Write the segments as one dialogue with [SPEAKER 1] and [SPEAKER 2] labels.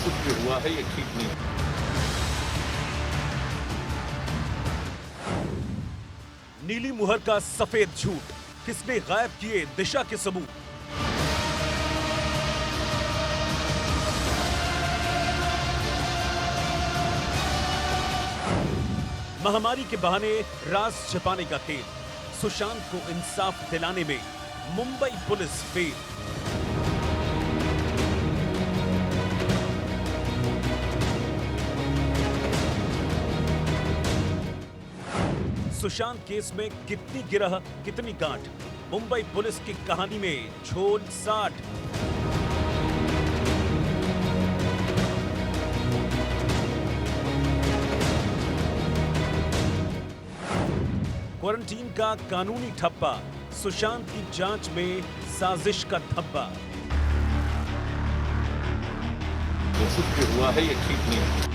[SPEAKER 1] कुछ भी हुआ है ये ठीक नहीं।
[SPEAKER 2] नीली मुहर का सफेद झूठ, किसने गायब किए दिशा के सबूत। महामारी के बहाने राज छिपाने का खेल, सुशांत को इंसाफ दिलाने में Mumbai police fail. Sushant case में कितनी गिरह कितनी गांठ, मुंबई पुलिस की कहानी में झोल 60। क्वारंटीन का कानूनी ठप्पा, सुशांत की जांच में साजिश का धब्बा।
[SPEAKER 1] जो कुछ भी हुआ है ये ठीक नहीं।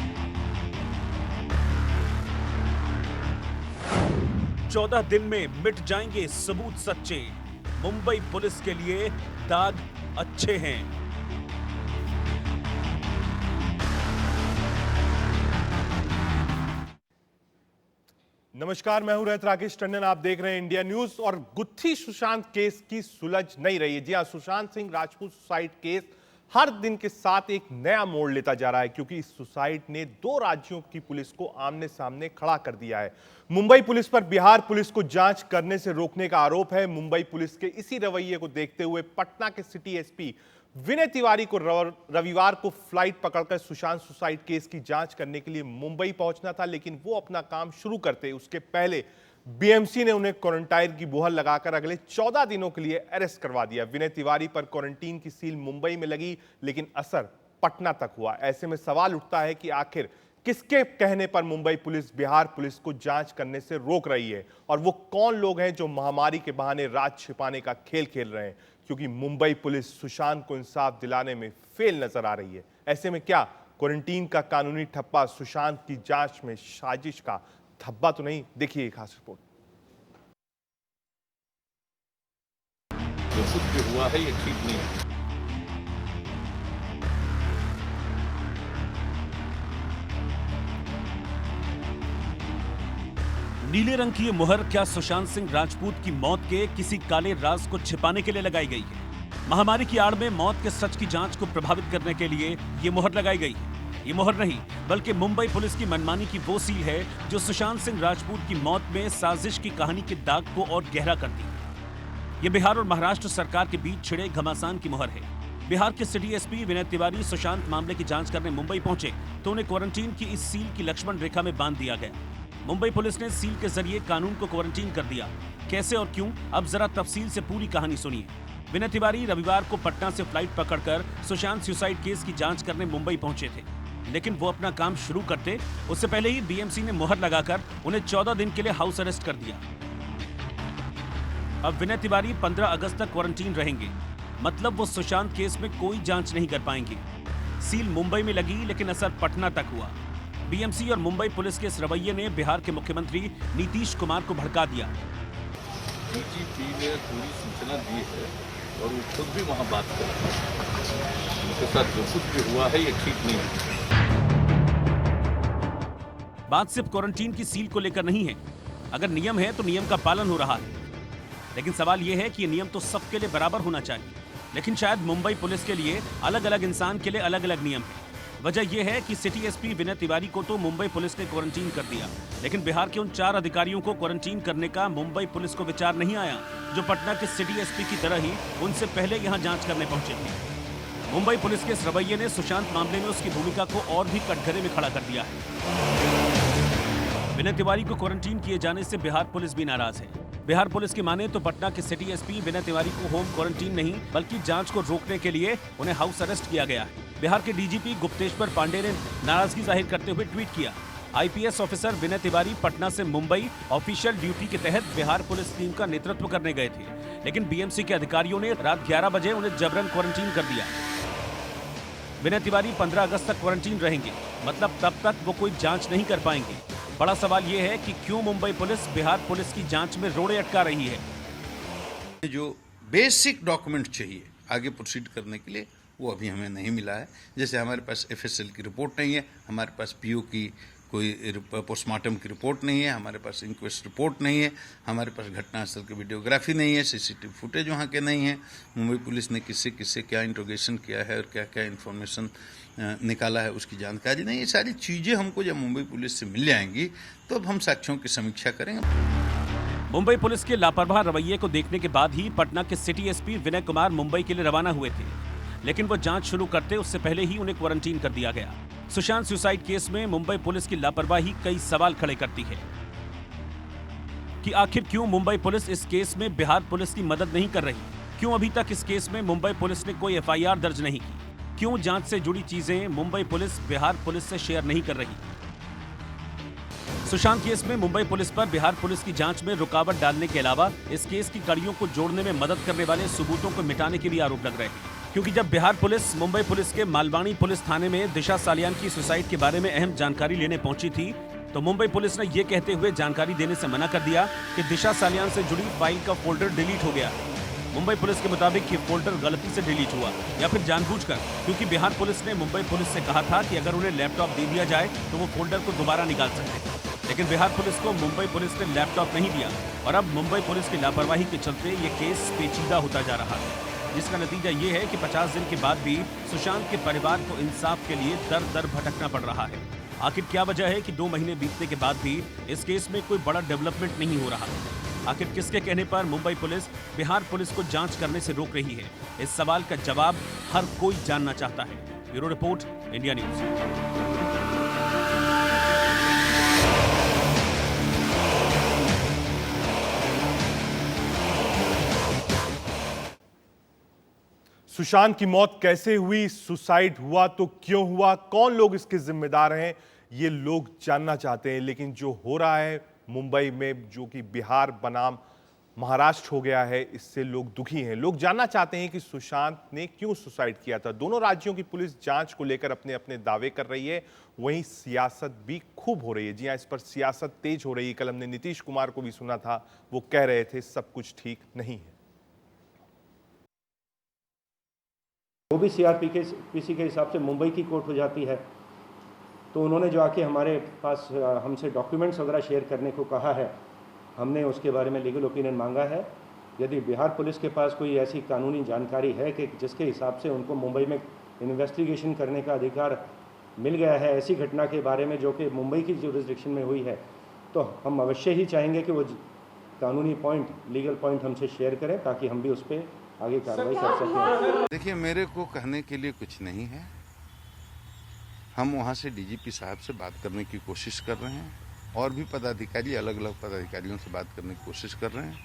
[SPEAKER 2] 14 दिन में मिट जाएंगे सबूत सच्चे, मुंबई पुलिस के लिए दाग अच्छे हैं।
[SPEAKER 3] नमस्कार, मैं हूं रहत राकेश टंडन। आप देख रहे हैं इंडिया न्यूज। और गुत्थी सुशांत केस की सुलझ नहीं रही है। जी हां, सुशांत सिंह राजपूत सुसाइड केस हर दिन के साथ एक नया मोड़ लेता जा रहा है, क्योंकि इस सुसाइड ने 2 राज्यों की पुलिस को आमने सामने खड़ा कर दिया है। मुंबई पुलिस पर बिहार पुलिस को जांच करने से रोकने का आरोप है। मुंबई पुलिस के इसी रवैये को देखते हुए पटना के सिटी एसपी विनय तिवारी को रविवार को फ्लाइट पकड़कर सुशांत सुसाइड केस की जांच करने के लिए मुंबई पहुंचना था, लेकिन वो अपना काम शुरू करते उसके पहले बीएमसी ने उन्हें क्वारंटाइन की बोहर लगाकर अगले 14 दिनों के लिए अरेस्ट करवा दिया। विनय तिवारी पर क्वारंटीन की सील मुंबई में लगी, लेकिन असर पटना तक हुआ। ऐसे में सवाल उठता है कि आखिर किसके कहने पर मुंबई पुलिस बिहार पुलिस को जांच करने से रोक रही है, और वो कौन लोग हैं जो महामारी के बहाने राज छिपाने का खेल खेल रहे हैं, क्योंकि मुंबई पुलिस सुशांत को इंसाफ दिलाने में फेल नजर आ रही है। ऐसे में क्या क्वारंटीन का कानूनी ठप्पा सुशांत की जांच में साजिश का धब्बा तो नहीं? देखिए एक खास रिपोर्ट।
[SPEAKER 1] जो कुछ भी हुआ है ये ठीक नहीं।
[SPEAKER 2] नीले रंग की ये मुहर क्या सुशांत सिंह राजपूत की मौत के किसी काले राज को छिपाने के लिए लगाई गई है? महामारी की आड़ में मौत के सच की जांच को प्रभावित करने के लिए ये मुहर लगाई गई है। ये मुहर नहीं, बल्कि मुंबई पुलिस की मनमानी की वो सील है जो सुशांत सिंह राजपूत की मौत में साजिश की कहानी के दाग को और गहरा करती है। ये बिहार और महाराष्ट्र सरकार के बीच छिड़े घमासान की मुहर है। बिहार के सिटी एसपी विनय तिवारी सुशांत मामले की जांच करने मुंबई पहुंचे तो उन्हें क्वारंटीन की इस सील की लक्ष्मण रेखा में बांध दिया गया। मुंबई पुलिस ने सील के जरिए कानून को क्वारंटीन कर दिया। कैसे और क्यों, अब जरा तफसील से पूरी कहानी सुनिए। विनय तिवारी रविवार को पटना से फ्लाइट पकड़कर सुशांत सुसाइड केस की जांच करने मुंबई पहुंचे थे, लेकिन वो अपना काम शुरू करते उससे पहले ही बीएमसी ने मुहर लगाकर उन्हें 14 दिन के लिए हाउस अरेस्ट कर दिया। अब विनय तिवारी 15 अगस्त तक क्वारंटीन रहेंगे, मतलब वो सुशांत केस में कोई जांच नहीं कर पाएंगे। सील मुंबई में लगी, लेकिन असर पटना तक हुआ। बीएमसी और मुंबई पुलिस के इस रवैये ने बिहार के मुख्यमंत्री नीतीश कुमार को भड़का दिया।
[SPEAKER 1] डीजीपी ने पूरी सूचना दी है और वो खुद भी वहां बात कर रहे हैं। उनके साथ जो कुछ भी हुआ है ये ठीक नहीं है।
[SPEAKER 2] बात सिर्फ क्वारंटीन की सील को लेकर नहीं है। अगर नियम है तो नियम का पालन हो रहा है, लेकिन सवाल यह है कि ये नियम तो सबके लिए बराबर होना चाहिए। लेकिन शायद मुंबई पुलिस के लिए अलग अलग इंसान के लिए अलग अलग नियम है। वजह यह है कि सिटी एसपी विनय तिवारी को तो मुंबई पुलिस ने क्वारंटीन कर दिया, लेकिन बिहार के उन 4 अधिकारियों को क्वारंटीन करने का मुंबई पुलिस को विचार नहीं आया, जो पटना के सिटी एसपी की तरह ही उनसे पहले यहां जांच करने पहुंचे थे। मुंबई पुलिस के इस रवैये ने सुशांत मामले में उसकी भूमिका को और भी कटघरे में खड़ा कर दिया है। विनय तिवारी को क्वारंटीन किए जाने से बिहार पुलिस भी नाराज है। बिहार पुलिस की माने तो पटना के सिटी एसपी विनय तिवारी को होम क्वारंटीन नहीं, बल्कि जांच को रोकने के लिए उन्हें हाउस अरेस्ट किया गया है। बिहार के डीजीपी गुप्तेश्वर पांडे ने नाराजगी जाहिर करते हुए ट्वीट किया, आईपीएस ऑफिसर विनय तिवारी पटना से मुंबई ऑफिशियल ड्यूटी के तहत बिहार पुलिस टीम का नेतृत्व करने गए थे, लेकिन बीएमसी के अधिकारियों ने रात 11 बजे उन्हें जबरन क्वारंटीन कर दिया। विनय तिवारी 15 अगस्त तक क्वारंटीन रहेंगे, मतलब तब तक वो कोई जांच नहीं कर पाएंगे। बड़ा सवाल यह है कि क्यों मुंबई पुलिस बिहार पुलिस की जांच में रोड़े अटका रही है।
[SPEAKER 4] जो बेसिक डॉक्यूमेंट चाहिए आगे प्रोसीड करने के लिए वो अभी हमें नहीं मिला है। जैसे हमारे पास FSL की रिपोर्ट नहीं है, हमारे पास PO की कोई पोस्टमार्टम की रिपोर्ट नहीं है, हमारे पास इंक्वेस्ट रिपोर्ट नहीं है, हमारे पास घटनास्थल की वीडियोग्राफी नहीं है, CCTV फुटेज वहाँ के नहीं है, मुंबई पुलिस ने किससे किससे क्या इंट्रोगेशन किया है और क्या क्या इन्फॉर्मेशन निकाला है उसकी जानकारी नहीं। ये सारी चीज़ें हमको जब मुंबई पुलिस से मिल जाएंगी तो अब हम साक्ष्यों की समीक्षा करेंगे।
[SPEAKER 2] मुंबई पुलिस के लापरवाह रवैये को देखने के बाद ही पटना के सिटी SP विनय कुमार मुंबई के लिए रवाना हुए थे, लेकिन वो जांच शुरू करते उससे पहले ही उन्हें क्वारंटीन कर दिया गया। सुशांत सुसाइड केस में मुंबई पुलिस की लापरवाही कई सवाल खड़े करती है कि आखिर क्यों मुंबई पुलिस इस केस में बिहार पुलिस की मदद नहीं कर रही, क्यों अभी तक इस केस में मुंबई पुलिस ने कोई FIR दर्ज नहीं की, क्यों जांच से जुड़ी चीजें मुंबई पुलिस बिहार पुलिस से शेयर नहीं कर रही। सुशांत केस में मुंबई पुलिस पर बिहार पुलिस की जांच में रुकावट डालने के अलावा इस केस की कड़ियों को जोड़ने में मदद करने वाले सबूतों को मिटाने के भी आरोप लग रहे हैं, क्योंकि जब बिहार पुलिस मुंबई पुलिस के मालवाणी पुलिस थाने में दिशा सालियान की सुसाइड के बारे में अहम जानकारी लेने पहुंची थी, तो मुंबई पुलिस ने यह कहते हुए जानकारी देने से मना कर दिया कि दिशा सालियान से जुड़ी फाइल का फोल्डर डिलीट हो गया। मुंबई पुलिस के मुताबिक ये फोल्डर गलती से डिलीट हुआ या फिर जानबूझकर, क्योंकि बिहार पुलिस ने मुंबई पुलिस से कहा था कि अगर उन्हें लैपटॉप दे दिया जाए तो वो फोल्डर को दोबारा निकाल सकते हैं, लेकिन बिहार पुलिस को मुंबई पुलिस ने लैपटॉप नहीं दिया और अब मुंबई पुलिस की लापरवाही के चलते ये केस पेचीदा होता जा रहा है, जिसका नतीजा ये है कि 50 दिन के बाद भी सुशांत के परिवार को इंसाफ के लिए दर दर भटकना पड़ रहा है। आखिर क्या वजह है कि 2 महीने बीतने के बाद भी इस केस में कोई बड़ा डेवलपमेंट नहीं हो रहा? आखिर किसके कहने पर मुंबई पुलिस बिहार पुलिस को जांच करने से रोक रही है? इस सवाल का जवाब हर कोई जानना चाहता है। Bureau report, India news.
[SPEAKER 3] Sushant की मौत कैसे हुई, सुसाइड हुआ तो क्यों हुआ, कौन लोग इसके जिम्मेदार हैं, ये लोग जानना चाहते हैं। लेकिन जो हो रहा है मुंबई में, जो कि बिहार बनाम महाराष्ट्र हो गया है, इससे लोग दुखी हैं। लोग जानना चाहते हैं कि सुशांत ने क्यों सुसाइड किया था। दोनों राज्यों की पुलिस जांच को लेकर अपने अपने दावे कर रही है, वहीं सियासत भी खूब हो रही है। जी हां, इस पर सियासत तेज हो रही है। कल हमने नीतीश कुमार को भी सुना था, वो कह रहे थे सब कुछ ठीक नहीं है।
[SPEAKER 5] वो भी CRPC के हिसाब से मुंबई की कोर्ट हो जाती है, तो उन्होंने जो आके हमारे पास हमसे डॉक्यूमेंट्स वगैरह शेयर करने को कहा है, हमने उसके बारे में लीगल ओपिनियन मांगा है। यदि बिहार पुलिस के पास कोई ऐसी कानूनी जानकारी है कि जिसके हिसाब से उनको मुंबई में इन्वेस्टिगेशन करने का अधिकार मिल गया है ऐसी घटना के बारे में जो कि मुंबई की जुरिस्डिक्शन में हुई है, तो हम अवश्य ही चाहेंगे कि वो कानूनी पॉइंट, लीगल पॉइंट हमसे शेयर करें ताकि हम भी उस पर आगे कार्रवाई कर सकें।
[SPEAKER 4] देखिए, मेरे को कहने के लिए कुछ नहीं है। हम वहाँ से DGP साहब से बात करने की कोशिश कर रहे हैं और भी पदाधिकारी, अलग अलग पदाधिकारियों से बात करने की कोशिश कर रहे हैं,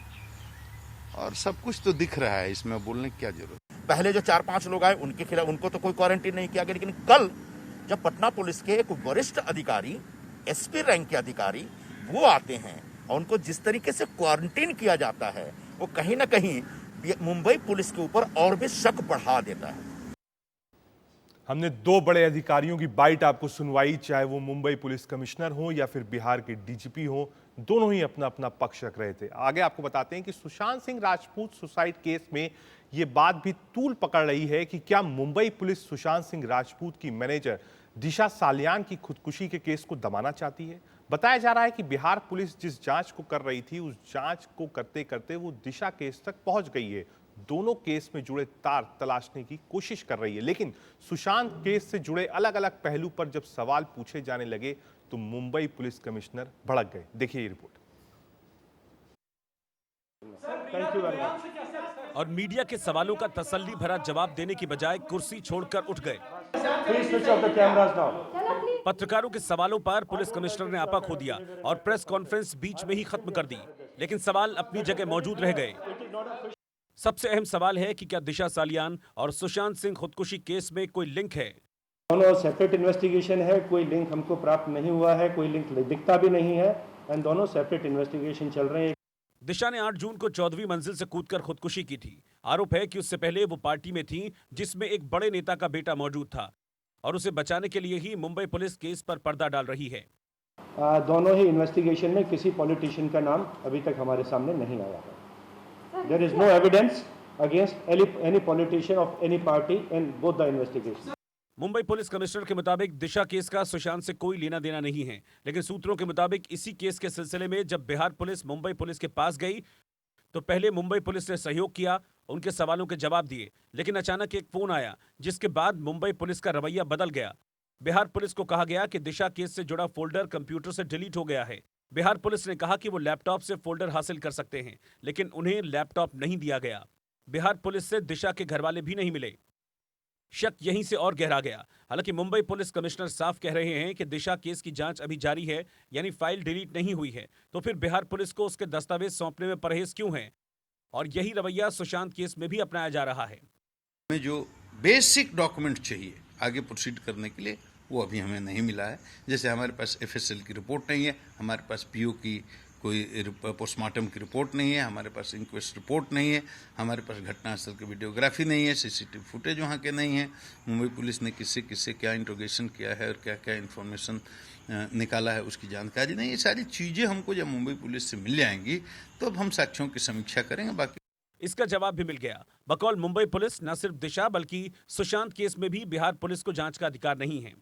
[SPEAKER 4] और सब कुछ तो दिख रहा है, इसमें बोलने की क्या जरूरत।
[SPEAKER 6] पहले जो 4-5 लोग आए उनके खिलाफ उनको तो कोई क्वारंटीन नहीं किया गया, लेकिन कल जब पटना पुलिस के एक वरिष्ठ अधिकारी, SP रैंक के अधिकारी, वो आते हैं और उनको जिस तरीके से क्वारंटीन किया जाता है, वो कहीं ना कहीं मुंबई पुलिस के ऊपर और भी शक बढ़ा देता है।
[SPEAKER 3] हमने 2 बड़े अधिकारियों की बाइट आपको सुनवाई, चाहे वो मुंबई पुलिस कमिश्नर हो या फिर बिहार के DGP हो, दोनों ही अपना अपना पक्ष रख रहे थे। आगे आपको बताते हैं कि सुशांत सिंह राजपूत सुसाइड केस में यह बात भी तूल पकड़ रही है कि क्या मुंबई पुलिस सुशांत सिंह राजपूत की मैनेजर दिशा सालियान की खुदकुशी के केस को दबाना चाहती है। बताया जा रहा है कि बिहार पुलिस जिस जांच को कर रही थी, उस जांच को करते करते वो दिशा केस तक पहुंच गई है। दोनों केस में जुड़े तार तलाशने की कोशिश कर रही है, लेकिन सुशांत केस से जुड़े अलग अलग पहलू पर जब सवाल पूछे जाने लगे तो मुंबई पुलिस कमिश्नर भड़क गए। देखिए ये रिपोर्ट।
[SPEAKER 2] और मीडिया के सवालों का तसल्ली भरा जवाब देने की बजाय कुर्सी छोड़कर उठ गए। पत्रकारों के सवालों पर पुलिस कमिश्नर ने आपा खो दिया और प्रेस कॉन्फ्रेंस बीच में ही खत्म कर दी, लेकिन सवाल अपनी जगह मौजूद रह गए। सबसे अहम सवाल है कि क्या दिशा सालियान और सुशांत सिंह खुदकुशी केस में कोई लिंक है।
[SPEAKER 5] दोनों सेपरेट इन्वेस्टिगेशन है, कोई लिंक हमको प्राप्त नहीं हुआ है, कोई लिंक दिखता भी नहीं है, एंड दोनों सेपरेट इन्वेस्टिगेशन चल रहे हैं।
[SPEAKER 2] दिशा ने 8 जून को 14वीं मंजिल से कूदकर खुदकुशी की थी। आरोप है कि उससे पहले वो पार्टी में थी जिसमें एक बड़े नेता का बेटा मौजूद था और उसे बचाने के लिए ही मुंबई पुलिस केस पर पर्दा डाल रही है।
[SPEAKER 5] दोनों ही इन्वेस्टिगेशन में किसी पॉलिटिशियन का नाम अभी तक हमारे सामने नहीं आया है। There is no evidence against any politician of any party in both the investigations.
[SPEAKER 2] Mumbai police commissioner के मुताबिक दिशा केस का सुशांत से कोई लेना देना नहीं है, लेकिन सूत्रों के मुताबिक इसी केस के सिलसिले में जब बिहार पुलिस मुंबई पुलिस के पास गई तो पहले मुंबई पुलिस ने सहयोग किया, उनके सवालों के जवाब दिए, लेकिन अचानक एक फोन आया जिसके बाद मुंबई पुलिस का रवैया बदल गया। बिहार पुलिस को कहा गया कि दिशा केस से जुड़ा फोल्डर कंप्यूटर से डिलीट हो गया है। बिहार पुलिस ने कहा कि वो लैपटॉप से फोल्डर हासिल कर सकते हैं, लेकिन उन्हें लैपटॉप नहीं दिया गया। बिहार पुलिस से दिशा के घरवाले भी नहीं मिले। शक यहीं से और गहरा गया। हालांकि मुंबई पुलिस कमिश्नर साफ कह रहे हैं कि दिशा केस की जांच अभी जारी है, यानी फाइल डिलीट नहीं हुई है, तो फिर बिहार पुलिस को उसके दस्तावेज सौंपने में परहेज क्यों है? और यही रवैया सुशांत केस में भी अपनाया जा रहा है।
[SPEAKER 4] हमें जो बेसिक डॉक्यूमेंट चाहिए आगे प्रोसीड करने के लिए वो अभी हमें नहीं मिला है। जैसे हमारे पास एफएसएल की रिपोर्ट नहीं है, हमारे पास पीओ की कोई पोस्टमार्टम की रिपोर्ट नहीं है, हमारे पास इंक्वेस्ट रिपोर्ट नहीं है, हमारे पास घटनास्थल की वीडियोग्राफी नहीं है, सीसीटीवी फुटेज वहाँ के नहीं है, मुंबई पुलिस ने किससे किससे क्या इंट्रोगेशन किया है और क्या क्या इन्फॉर्मेशन निकाला है उसकी जानकारी नहीं। ये सारी चीज़ें हमको जब मुंबई पुलिस से मिल जाएंगी तो अब हम साक्ष्यों की समीक्षा करेंगे। बाकी
[SPEAKER 2] इसका जवाब भी मिल गया। बकौल मुंबई पुलिस न सिर्फ दिशा बल्कि सुशांत केस में भी बिहार पुलिस को जांच का अधिकार नहीं है।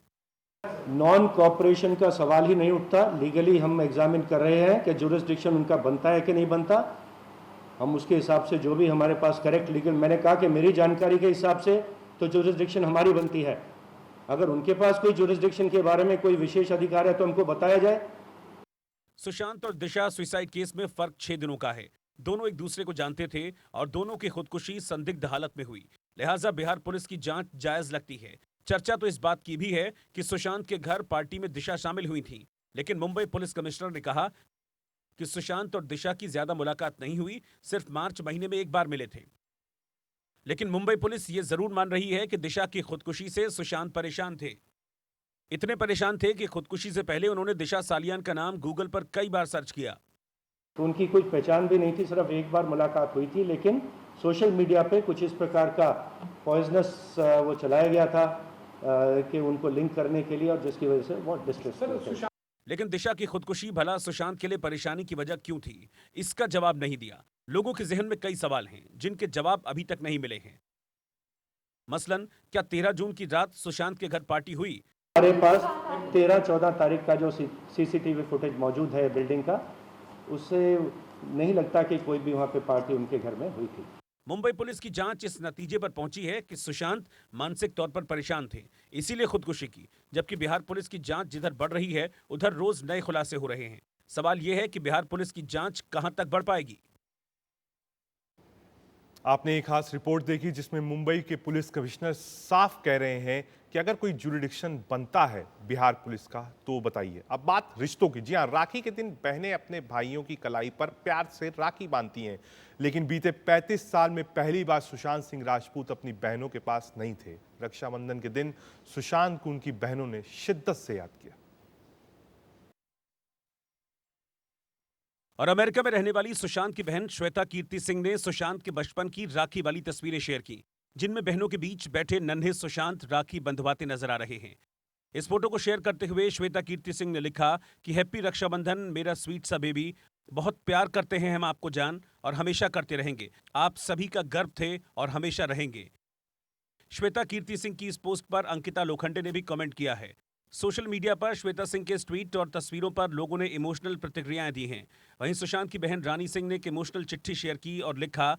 [SPEAKER 5] नॉन कॉपरेशन का सवाल ही नहीं उठता। लीगली हम एग्जामिन कर रहे हैं कि जुरिस्डिक्शन उनका बनता है कि नहीं बनता। हम उसके हिसाब से जो भी हमारे पास करेक्ट लीगल, मैंने कहा कि मेरी जानकारी के हिसाब से तो जुरिस्डिक्शन हमारी बनती है। अगर उनके पास कोई जुरिस्डिक्शन के बारे में कोई विशेष अधिकार है तो हमको बताया जाए।
[SPEAKER 2] सुशांत और दिशा सुसाइड केस में फर्क 6 दिनों का है। दोनों एक दूसरे को जानते थे और दोनों की खुदकुशी संदिग्ध हालत में हुई, लिहाजा बिहार पुलिस की जांच जायज लगती है। चर्चा तो इस बात की भी है कि सुशांत के घर पार्टी में दिशा शामिल हुई थी, लेकिन मुंबई पुलिस कमिश्नर ने कहा कि सुशांत और दिशा की ज्यादा मुलाकात नहीं हुई, सिर्फ मार्च महीने में एक बार मिले थे। लेकिन मुंबई पुलिस ये जरूर मान रही है कि दिशा की खुदकुशी से सुशांत परेशान थे। इतने परेशान थे कि खुदकुशी से पहले उन्होंने दिशा सालियान का नाम गूगल पर कई बार सर्च किया।
[SPEAKER 5] तो उनकी कोई पहचान भी नहीं थी, सिर्फ एक बार मुलाकात हुई थी, लेकिन सोशल मीडिया पे कुछ इस प्रकार का पॉइजनस वो चलाया गया था कि उनको लिंक करने के लिए, और जिसकी वजह से बहुत डिस्ट्रेस।
[SPEAKER 2] लेकिन दिशा की खुदकुशी भला सुशांत के लिए परेशानी की वजह क्यों थी, इसका जवाब नहीं दिया। लोगों के जहन में कई सवाल हैं जिनके जवाब अभी तक नहीं मिले हैं। मसलन, क्या 13 जून की रात सुशांत के घर पार्टी हुई?
[SPEAKER 5] हमारे पास 13-14 तारीख का जो सीसीटीवी फुटेज मौजूद है बिल्डिंग का, उससे नहीं लगता कि कोई भी वहाँ पे पार्टी उनके घर में हुई थी।
[SPEAKER 2] मुंबई पुलिस की जांच इस नतीजे पर पहुंची है कि सुशांत मानसिक तौर पर परेशान थे, इसीलिए खुदकुशी की। जबकि बिहार पुलिस की जांच जिधर बढ़ रही है उधर रोज नए खुलासे हो रहे हैं। सवाल यह है कि बिहार पुलिस की जांच कहां तक बढ़ पाएगी।
[SPEAKER 3] आपने एक खास रिपोर्ट देखी जिसमें मुंबई के पुलिस कमिश्नर साफ कह रहे हैं कि अगर कोई जुरिडिक्शन बनता है बिहार पुलिस का तो बताइए। अब बात रिश्तों की। जी हाँ, राखी के दिन बहनें अपने भाइयों की कलाई पर प्यार से राखी बांधती हैं, लेकिन बीते 35 साल में पहली बार सुशांत सिंह राजपूत अपनी बहनों के पास नहीं थे। रक्षाबंधन के दिन सुशांत को उनकी बहनों ने शिद्दत से याद किया।
[SPEAKER 2] और अमेरिका में रहने वाली सुशांत की बहन श्वेता कीर्ति सिंह ने सुशांत के बचपन की राखी वाली तस्वीरें शेयर की, जिनमें बहनों के बीच बैठे नन्हे सुशांत राखी बंधवाते नजर आ रहे हैं। इस फोटो को शेयर करते हुए श्वेता कीर्ति सिंह ने लिखा कि हैप्पी रक्षाबंधन मेरा स्वीट सा बेबी, बहुत प्यार करते हैं हम आपको जान और हमेशा करते रहेंगे। आप सभी का गर्व थे और हमेशा रहेंगे। श्वेता कीर्ति सिंह की इस पोस्ट पर अंकिता लोखंडे ने भी कमेंट किया है। सोशल मीडिया पर श्वेता सिंह के इस ट्वीट और तस्वीरों पर लोगों ने इमोशनल प्रतिक्रियाएं दी हैं। वहीं सुशांत की बहन रानी सिंह ने एक इमोशनल चिट्ठी शेयर की और लिखा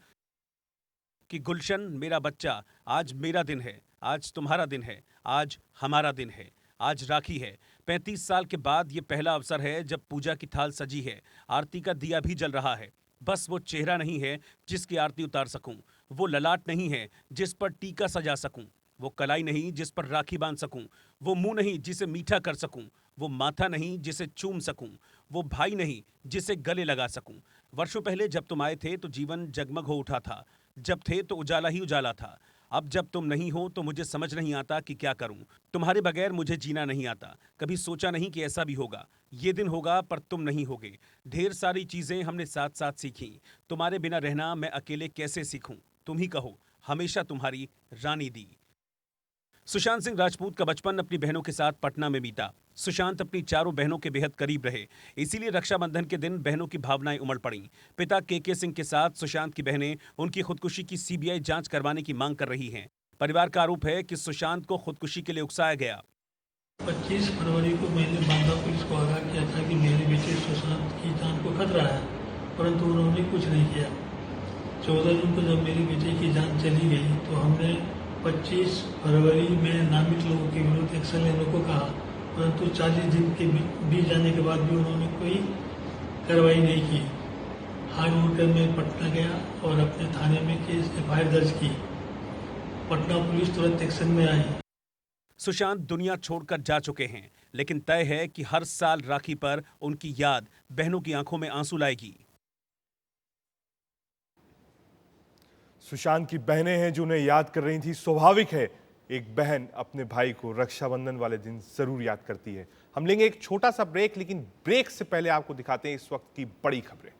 [SPEAKER 2] कि गुलशन मेरा बच्चा, आज मेरा दिन है, आज तुम्हारा दिन है, आज हमारा दिन है, आज राखी है। 35 साल के बाद ये पहला अवसर है जब पूजा की थाल सजी है, आरती का दिया भी जल रहा है। बस वो चेहरा नहीं है जिसकी आरती उतार सकूं, वो ललाट नहीं है जिस पर टीका सजा सकूं, वो कलाई नहीं जिस पर राखी बांध सकूं, वो मुंह नहीं जिसे मीठा कर सकूं, वो माथा नहीं जिसे चूम सकूं, वो भाई नहीं जिसे गले लगा सकूं। वर्षों पहले जब तुम आए थे तो जीवन जगमग हो उठा था, जब थे तो उजाला ही उजाला था। अब जब तुम नहीं हो तो मुझे समझ नहीं आता कि क्या करूं। तुम्हारे बगैर मुझे जीना नहीं आता। कभी सोचा नहीं कि ऐसा भी होगा। ये दिन होगा पर तुम नहीं होगे। ढेर सारी चीजें हमने साथ साथ सीखी। तुम्हारे बिना रहना मैं अकेले कैसे सीखूं। तुम ही कहो, हमेशा तुम्हारी रानी दी। सुशांत सिंह राजपूत का बचपन अपनी बहनों के साथ पटना में बीता। सुशांत अपनी चारों बहनों के बेहद करीब रहे, इसीलिए रक्षाबंधन के दिन बहनों की भावनाएं उमड़ पड़ी। पिता के सिंह के साथ सुशांत की बहनें उनकी खुदकुशी की सीबीआई जांच करवाने की मांग कर रही हैं। परिवार का आरोप है कि सुशांत को खुदकुशी के लिए उकसाया गया।
[SPEAKER 7] 25 फरवरी को मैंने बांदा पुलिस को आगाह किया था कि मेरे बेटे सुशांत की जान को खतरा है, परंतु उन्होंने कुछ नहीं किया। 14 जून को जब मेरे बेटे की जान चली गई तो हमने 25 फरवरी में नामित लोगों के विरुद्ध एक्शन लेने को कहा, परंतु 40 दिन के बीत जाने के बाद भी उन्होंने कोई कार्रवाई नहीं की। हार उठकर मैं पटना गया और अपने थाने में केस एफआईआर दर्ज की। पटना पुलिस तुरंत एक्शन में आई।
[SPEAKER 2] सुशांत दुनिया छोड़कर जा चुके हैं, लेकिन तय है कि हर साल राखी पर उनकी याद बहनों की आंखों में आंसू लाएगी।
[SPEAKER 3] सुशांत की बहनें हैं जो उन्हें याद कर रही थी। स्वाभाविक है एक बहन अपने भाई को रक्षाबंधन वाले दिन जरूर याद करती है। हम लेंगे एक छोटा सा ब्रेक, लेकिन ब्रेक से पहले आपको दिखाते हैं इस वक्त की बड़ी खबरें।